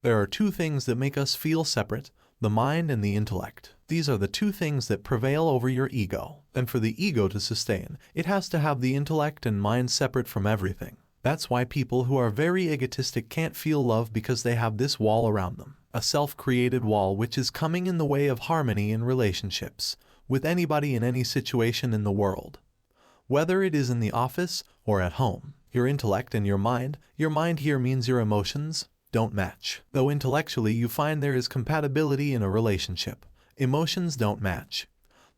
There are two things that make us feel separate, the mind and the intellect. These are the two things that prevail over your ego. And for the ego to sustain, it has to have the intellect and mind separate from everything. That's why people who are very egotistic can't feel love, because they have this wall around them. A self-created wall which is coming in the way of harmony in relationships, with anybody in any situation in the world. Whether it is in the office or at home, your intellect and your mind here means your emotions, don't match. Though intellectually you find there is compatibility in a relationship, emotions don't match.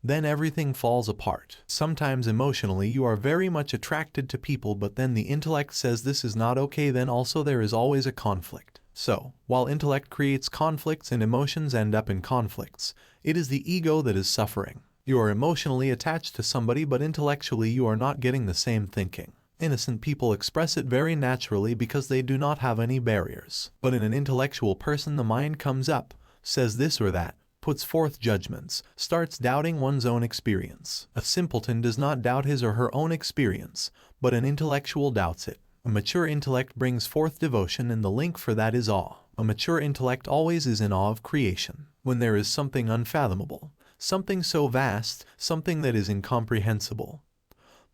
Then everything falls apart. Sometimes emotionally you are very much attracted to people, but then the intellect says this is not okay, then also there is always a conflict. So, while intellect creates conflicts and emotions end up in conflicts, it is the ego that is suffering. You are emotionally attached to somebody, but intellectually you are not getting the same thinking. Innocent people express it very naturally because they do not have any barriers. But in an intellectual person, the mind comes up, says this or that, puts forth judgments, starts doubting one's own experience. A simpleton does not doubt his or her own experience, but an intellectual doubts it. A mature intellect brings forth devotion, and the link for that is awe. A mature intellect always is in awe of creation. When there is something unfathomable, something so vast, something that is incomprehensible,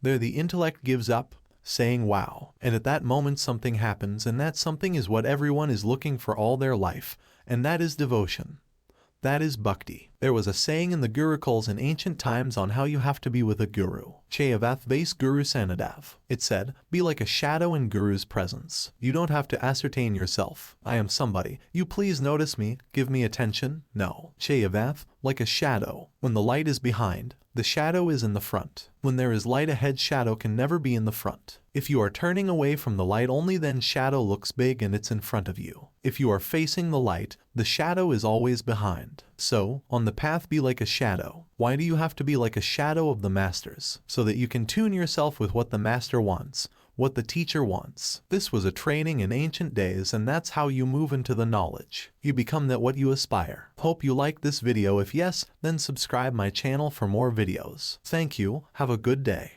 there the intellect gives up, saying wow. And at that moment something happens, and that something is what everyone is looking for all their life, and that is devotion. That is bhakti. There was a saying in the gurukuls in ancient times on how you have to be with a guru. Chayavath base guru sanadav. It said, be like a shadow in guru's presence. You don't have to ascertain yourself. I am somebody. You please notice me, give me attention. No. Chayavath, like a shadow. When the light is behind, the shadow is in the front. When there is light ahead, shadow can never be in the front. If you are turning away from the light only, then shadow looks big and it's in front of you. If you are facing the light, the shadow is always behind. So, on the path, be like a shadow. Why do you have to be like a shadow of the masters? So that you can tune yourself with what the master wants, what the teacher wants. This was a training in ancient days, and that's how you move into the knowledge. You become that what you aspire. Hope you like this video. If yes, then subscribe my channel for more videos. Thank you. Have a good day.